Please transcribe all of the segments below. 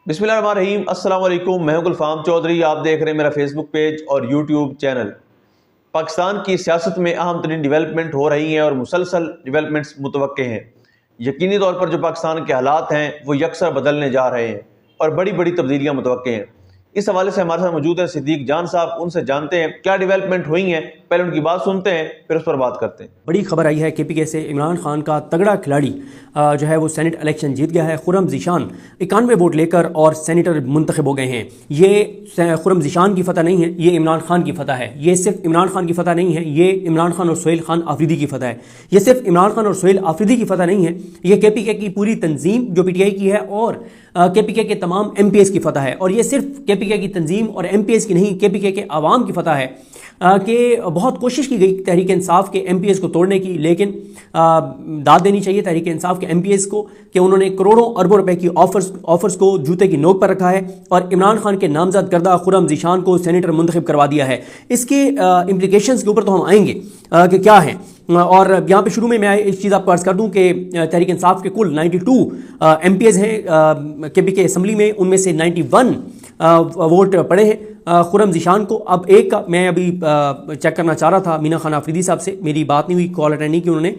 बिस्मिल्लाहिर्रहमानिर्रहीम, अस्सलाम वालेकुम। मैं हूं गुलफाम चौधरी। आप देख रहे हैं मेरा फेसबुक पेज और यूट्यूब चैनल। पाकिस्तान की सियासत में अहम तरीन डिवेलपमेंट हो रही हैं और मुसलसल डिवेलपमेंट्स मुतवक्के हैं। यकीनी तौर पर जो पाकिस्तान के हालात हैं वो यकसर बदलने जा रहे हैं और बड़ी बड़ी तब्दीलियाँ मुतवक्के हैं। इस हवाले से हमारे साथ मौजूद हैं सिद्दीक जान साहब। उनसे जानते हैं क्या डेवलपमेंट हुई हैं, पहले उनकी बात सुनते हैं फिर उस पर बात करते हैं। बड़ी खबर आई है KPK से इमरान खान का तगड़ा खिलाड़ी जो है वो सेनेट इलेक्शन जीत गया है। खुर्रम ज़ीशान 91 वोट लेकर और सेनेटर मुंतखब हो गए हैं। ये खुर्रम ज़ीशान की फतह नहीं है, ये इमरान खान की फतह है। ये सिर्फ इमरान खान की फतह नहीं है, ये इमरान खान और सोहेल खान आफरीदी की फतह है। ये सिर्फ इमरान खान और सोहेल आफरीदी की फतह नहीं है, ये KPK की पूरी तंजीम जो PTI की है और KPK के तमाम MPs की फतह है। और ये सिर्फ KPK की तंजीम और MPs की नहीं, KPK के आवाम की फतह है कि बहुत कोशिश की गई तहरीक इंसाफ के MPs को तोड़ने की, लेकिन दाद देनी चाहिए तहरीक इंसाफ के MPs को कि उन्होंने करोड़ों अरबों रुपए की ऑफर्स को जूते की नोक पर रखा है और इमरान खान के नामजद करदा खुर्रम ज़ीशान को सेनेटर मुंतखब करवा दिया है। इसके इम्प्लीकेशंस के ऊपर तो हम आएंगे कि क्या है। और यहाँ पे शुरू में मैं एक चीज़ आपको अर्ज़ कर दूँ कि तहरीक इंसाफ के कुल 92 MPs हैं KPK असम्बली में, उनमें से 91 वोट पड़े हैं खुर्रम ज़ीशान को। अब एक का मैं अभी चेक करना चाह रहा था मीना खान आफरीदी साहब से, मेरी बात नहीं हुई, कॉल अटेंड नहीं की उन्होंने,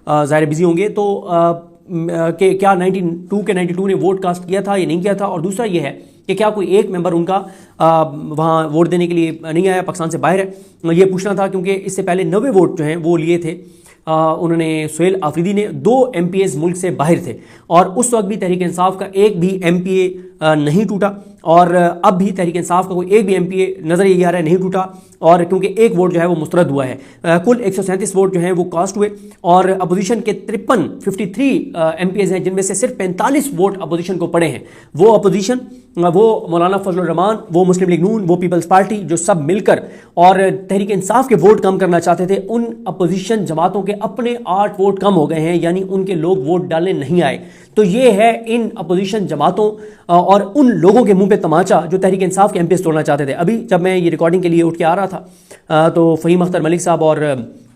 ज़ाहिर बिजी होंगे, तो कि क्या 92 ने वोट कास्ट किया था या नहीं किया था। और दूसरा ये है कि क्या कोई एक मेंबर उनका वहाँ वोट देने के लिए नहीं आया, पाकिस्तान से बाहर है, ये पूछना था। क्योंकि इससे पहले 90 वोट जो हैं वो लिए थे उन्होंने सोहेल आफरीदी ने, 2 MPs मुल्क से बाहर थे और उस वक्त भी तहरीक इंसाफ का एक भी MPA नहीं टूटा और अब भी तहरीक इंसाफ का कोई एक भी MPA नज़र ये आ रहा है नहीं टूटा। और क्योंकि एक वोट जो है वो मुस्तरद हुआ है, कुल 137 वोट जो हैं वो कास्ट हुए और अपोजिशन के 53 MPs हैं, जिनमें से सिर्फ 45 वोट अपोजिशन को पड़े हैं। वो अपोजिशन, वो मौलाना फजलुर रहमान, वो मुस्लिम लीग नून, वो पीपल्स पार्टी, जो सब मिलकर और तहरीक इंसाफ के वोट कम करना चाहते थे, उन अपोजिशन जमातों के अपने 8 वोट कम हो गए हैं, यानी उनके लोग वोट डालने नहीं आए। तो ये है इन अपोजिशन जमातों और उन लोगों के मुंह पे तमाचा जो तहरीक इंसाफ के MPs तोड़ना चाहते थे। अभी जब मैं ये रिकॉर्डिंग के लिए उठ के आ रहा था तो फ़हीम अख्तर मलिक साहब और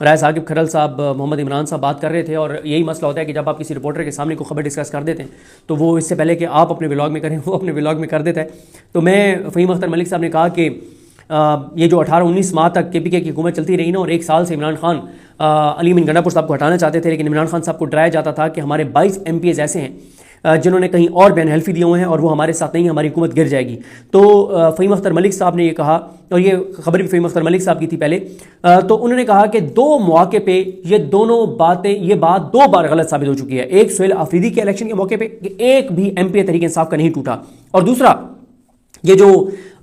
राय साकिब खरल साहब, मोहम्मद इमरान साहब बात कर रहे थे। और यही मसला होता है कि जब आप किसी रिपोर्टर के सामने को खबर डिस्कस कर देते हैं तो वो इससे पहले कि आप अपने व्लॉग में करें वो अपने व्लॉग में कर देता है। तो मैं फ़हीम अख्तर मलिक साहब ने कहा कि ये जो 18-19 माह तक KPK की हुकूमत चलती रही ना, और 1 साल से इमरान खान अली बिन गंडापुर साहब को हटाना चाहते थे, लेकिन इमरान खान साहब को डराया जाता था कि हमारे 22 MPs ऐसे हैं जिन्होंने कहीं और बैन हल्फी दिए हुए हैं और वो हमारे साथ नहीं, हमारी हुकूमत गिर जाएगी। तो फ़हीम अख्तर मलिक साहब ने ये कहा, और ये खबर भी फ़हीम अख्तर मलिक साहब की थी पहले, तो उन्होंने कहा कि 2 मौके पे ये बात 2 बार गलत साबित हो चुकी है। एक सोहेल आफरीदी के इलेक्शन के मौके पे कि एक भी MPA तहरीक इंसाफ का नहीं टूटा, और दूसरा ये जो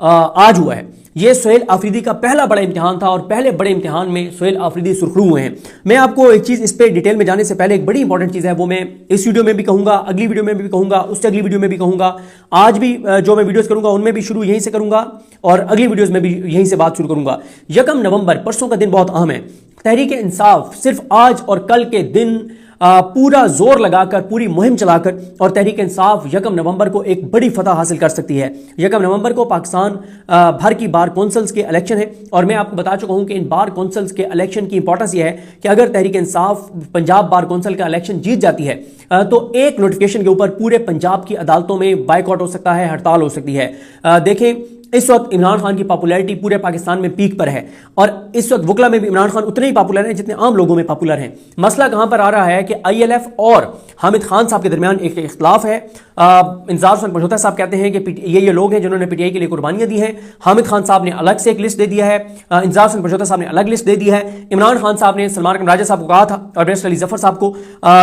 आज हुआ है ये सोहेल आफरीदी का पहला बड़ा इम्तिहान था और पहले बड़े इम्तिहान में सोहेल आफरीदी सुर्खरू हुए हैं। मैं आपको एक चीज़, इस पर डिटेल में जाने से पहले एक बड़ी इंपॉर्टेंट चीज़ है, वो मैं इस वीडियो में भी कहूँगा, अगली वीडियो में भी कहूँगा, उससे अगली वीडियो में भी कहूँगा, आज भी जो मैं वीडियोज़ करूँगा उनमें भी शुरू यहीं से करूँगा और अगली वीडियोज़ में भी यहीं से बात शुरू करूँगा। 1 नवंबर, परसों का दिन बहुत अहम है। तहरीक इंसाफ सिर्फ आज और कल के दिन पूरा जोर लगाकर, पूरी मुहिम चलाकर, और तहरीक इंसाफ 1 नवंबर को एक बड़ी फतह हासिल कर सकती है। 1 नवंबर को पाकिस्तान भर की बार कौंसल्स के इलेक्शन है और मैं आपको बता चुका हूं कि इन बार कौंसल्स के इलेक्शन की इंपॉर्टेंस यह है कि अगर तहरीक इंसाफ पंजाब बार कौंसल का इलेक्शन जीत जाती है तो एक नोटिफिकेशन के ऊपर पूरे पंजाब की अदालतों में बाइकआउट हो सकता है, हड़ताल हो सकती है। देखें, इस वक्त इमरान खान की पॉपुलैरिटी पूरे पाकिस्तान में पीक पर है और इस वक्त वकला में भी इमरान खान उतने ही पॉपुलर हैं जितने आम लोगों में पॉपुलर हैं। मसला कहां पर आ रहा है कि ILF और हामिद खान साहब के दरमियान एक इख्तिलाफ है। इंतजार हुसैन पशोता साहब कहते हैं कि ये लोग हैं जिन्होंने PTI के लिए कुर्बानियां दी हैं। हामिद खान साहब ने अलग से एक लिस्ट दे दिया है, इंतजार हुसैन पशोता साहब ने अलग लिस्ट दे दी है। इमरान खान साहब ने सलमान राजा साहब को कहा था और बैरिस्टर अली जफर साहब को,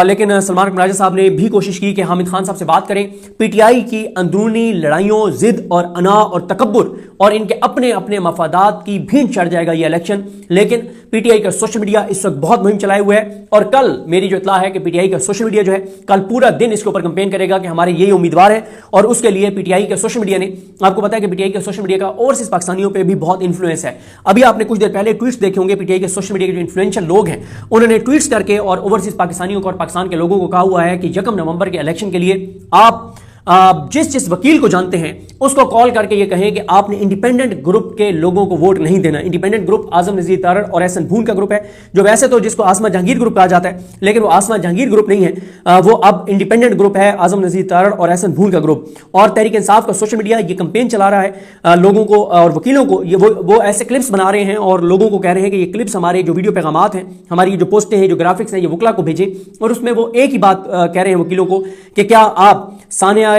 लेकिन सलमान राजा साहब ने भी कोशिश की कि हामिद खान साहब से बात करें। PTI की अंदरूनी लड़ाइयों, जिद और अना और तकब्बुर और इनके अपने अपने मफादात की भीड़ चढ़ जाएगा ये इलेक्शन। लेकिन PTI का सोशल मीडिया इस वक्त बहुत मुहिम चलाए हुए है और कल मेरी जो इत्तला है कि PTI का सोशल मीडिया जो है कल पूरा दिन इसके ऊपर कैंपेन करेगा कि हमारे यही उम्मीदवार है। और उसके लिए PTI के सोशल मीडिया ने, आपको पता है कि PTI के सोशल मीडिया का ओवरसीज पाकिस्तानियों पे भी बहुत इन्फ्लुएंस है। अभी आपने कुछ देर पहले ट्वीट्स देखे होंगे, PTI के सोशल मीडिया के जो इन्फ्लुएंशियल लोग हैं उन्होंने ट्वीट्स करके और ओवरसीज पाकिस्तानियों को और पाकिस्तान के लोगों को कहा हुआ है कि 1 नवंबर के इलेक्शन के लिए आप जिस वकील को जानते हैं उसको कॉल करके ये कहें कि आपने इंडिपेंडेंट ग्रुप के लोगों को वोट नहीं देना। इंडिपेंडेंट ग्रुप आजम नजीर तारड़ और एहसन भून का ग्रुप है, जो वैसे तो जिसको आसमा जहांगीर ग्रुप कहा जाता है, लेकिन वो आसमा जहांगीर ग्रुप नहीं है, वो अब इंडिपेंडेंट ग्रुप है, आजम नजीर तारड़ और एहसन भून का ग्रुप। और तहरीक इंसाफ का सोशल मीडिया ये कंपेन चला रहा है लोगों को और वकीलों को, ये वो ऐसे क्लिप्स बना रहे हैं और लोगों को कह रहे हैं कि ये क्लिप्स हमारे जो वीडियो पैगामात हैं, हमारी जो पोस्टें हैं, जो ग्राफिक्स हैं, ये वकला को भेजें। और उसमें वो एक ही बात कह रहे हैं वकीलों को कि क्या आप सानिया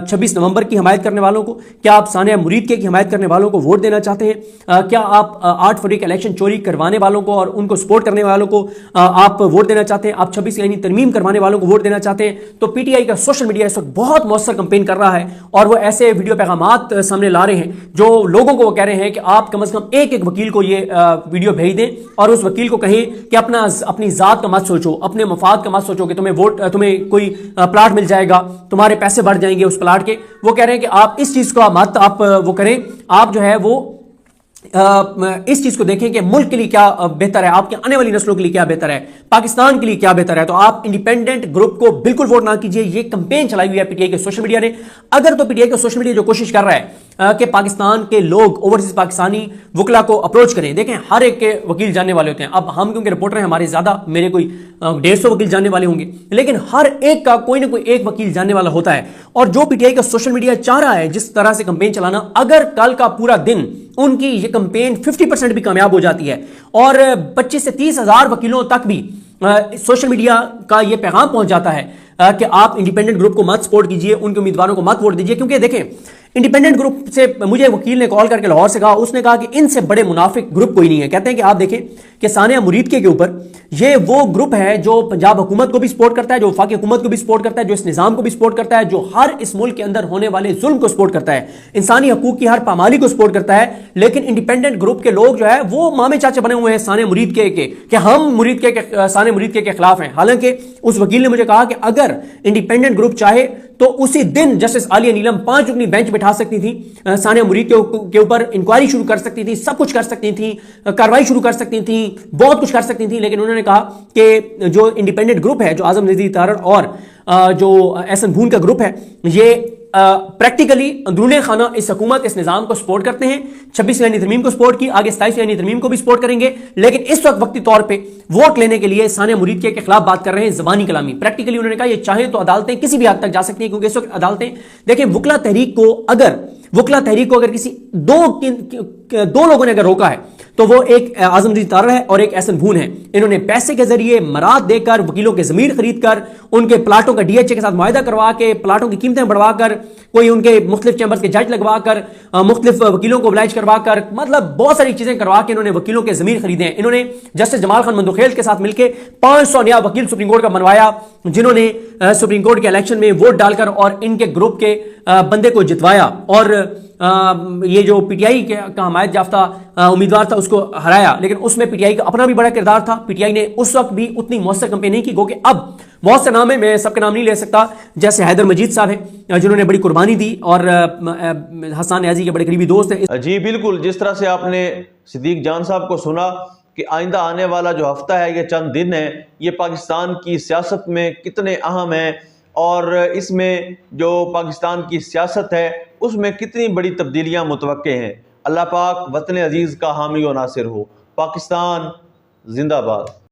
26 नवंबर की हमायत करने वालों को, क्या आप सानिया मुरीद की हमायत करने वालों को वोट देना चाहते हैं? क्या आप 8 फरवरी के इलेक्शन चोरी करवाने वालों को और उनको सपोर्ट करने वालों को आप वोट देना चाहते हैं? आप 26 यानी तरमीम करवाने वालों को वोट देना चाहते हैं? तो पीटीआई का सोशल मीडिया इस वक्त बहुत मौसर कंपेन कर रहा है और वो ऐसे वीडियो पैगामात सामने ला रहे हैं जो लोगों को वो कह रहे हैं कि आप कम से कम एक वकील को ये वीडियो भेज दें और उस वकील को कहें कि अपनी जात का मत सोचो, अपने मफाद का मत सोचो कि तुम्हें कोई प्लाट मिल जाएगा, तुम्हारे पैसे बढ़ जाएंगे उस प्लाट के। वो कह रहे हैं कि आप इस चीज को मत आप वो करें, आप जो है वो इस चीज को देखें कि मुल्क के लिए क्या बेहतर है, आपके आने वाली नस्लों के लिए क्या बेहतर है, पाकिस्तान के लिए क्या बेहतर है। तो आप इंडिपेंडेंट ग्रुप को बिल्कुल वोट ना कीजिए। ये कंपेन चलाई हुई है पीटीआई के सोशल मीडिया ने। अगर तो पीटीआई का सोशल मीडिया जो कोशिश कर रहा है कि पाकिस्तान के लोग ओवरसीज पाकिस्तानी वकला को अप्रोच करें, देखें हर एक के वकील जानने वाले होते हैं। अब हम क्योंकि रिपोर्टर हैं, हमारे ज्यादा, मेरे कोई 150 वकील जानने वाले होंगे, लेकिन हर एक का कोई ना कोई एक वकील जानने वाला होता है। और जो पीटीआई का सोशल मीडिया चाह रहा है जिस तरह से कंपेन चलाना, अगर कल का पूरा दिन उनकी ये कंपेन 50% भी कामयाब हो जाती है और 25 से 30 हजार वकीलों तक भी सोशल मीडिया का ये पैगाम पहुंच जाता है कि आप इंडिपेंडेंट ग्रुप को मत सपोर्ट कीजिए, उनके उम्मीदवारों को मत वोट दीजिए। क्योंकि देखें इंडिपेंडेंट ग्रुप से मुझे वकील ने कॉल करके लाहौर से कहा, उसने कहा कि इनसे बड़े मुनाफिक ग्रुप कोई नहीं है। कहते हैं कि आप देखें कि सानिया मुरीद के ऊपर ये वो ग्रुप है जो पंजाब हुकूमत को भी सपोर्ट करता है, जो वफाकी हुकूमत को भी सपोर्ट करता है, जो इस निजाम को भी सपोर्ट करता है, जो हर इस मुल्क के अंदर होने वाले जुल्म को सपोर्ट करता है, इंसानी हकूक की हर पामाली को सपोर्ट करता है। लेकिन इंडिपेंडेंट ग्रुप के लोग जो है वो मामे चाचे बने हुए हैं सानिया मुरीद के कि हम सानिया मुरीद के खिलाफ हैं। हालांकि उस वकील ने मुझे कहा कि अगर इंडिपेंडेंट ग्रुप चाहे तो उसी दिन जस्टिस आलिया नीलम 5 रुकनी बेंच बैठा सकती थी, सानिया मुरीद के ऊपर इंक्वायरी शुरू कर सकती थी, सब कुछ कर सकती थी, कार्रवाई शुरू कर सकती थी, बहुत कुछ कर सकती थी। लेकिन उन्होंने कहा कि जो इंडिपेंडेंट ग्रुप है, जो आजम नजीर तारड़ और जो एहसन भून का ग्रुप है, ये प्रैक्टिकली अंदरूनी खाना इस हुकूमत, इस निजाम को सपोर्ट करते हैं। 26 यानी तरमीम को सपोर्ट की, आगे 27 यानी तरमीम को भी सपोर्ट करेंगे। लेकिन इस वक्त वक्ती तौर पे वोट लेने के लिए सानिया मुरीद के खिलाफ बात कर रहे हैं, जबानी कलामी। प्रैक्टिकली उन्होंने कहा ये चाहे तो अदालतें किसी भी हद तक जा सकती हैं, क्योंकि इस वक्त अदालतें देखें वकला तहरीक को अगर किसी दो लोगों ने अगर रोका है तो वो एक आजम नजीर तारड़ है और एक एहसन भून है। इन्होंने पैसे के जरिए मराद देकर, वकीलों के जमीर खरीद कर, उनके प्लाटों का डीएचए के साथ मुआहदा करवा के, प्लाटों की कीमतें बढ़वाकर, कोई उनके मुख्तलिफ चैम्बर्स के जज लगवा कर, मुख्तलिफ वकीलों को oblige करवा कर, मतलब बहुत सारी चीजें करवा के इन्होंने वकीलों के जमीर खरीदे हैं। इन्होंने जस्टिस जमाल खान मंदोखेल के साथ मिलकर 500 नया वकील सुप्रीम कोर्ट का बनवाया, जिन्होंने सुप्रीम कोर्ट के इलेक्शन में वोट डालकर और इनके ग्रुप के बंदे को जितवाया और ये जो पीटीआई का हमायत याफ्ता उम्मीदवार था उसको हराया। लेकिन उसमें पीटीआई का अपना भी बड़ा किरदार था। पीटीआई ने उस वक्त भी उतनी मौसर कंपेन नहीं की, क्योंकि अब बहुत से नाम है, मैं सबके नाम नहीं ले सकता, जैसे हैदर मजीद साहब हैं जिन्होंने बड़ी कुर्बानी दी और हसन न्याजी के बड़े करीबी दोस्त हैं। जी बिल्कुल, जिस तरह से आपने सिद्दीक जान साहब को सुना कि आइंदा आने वाला जो हफ्ता है, ये चंद दिन है, ये पाकिस्तान की सियासत में कितने अहम है और इसमें जो पाकिस्तान की सियासत है उसमें कितनी बड़ी तब्दीलियां मुतवक्के हैं। अल्लाह पाक वतन अजीज़ का हामी व नासिर हो। पाकिस्तान जिंदाबाद।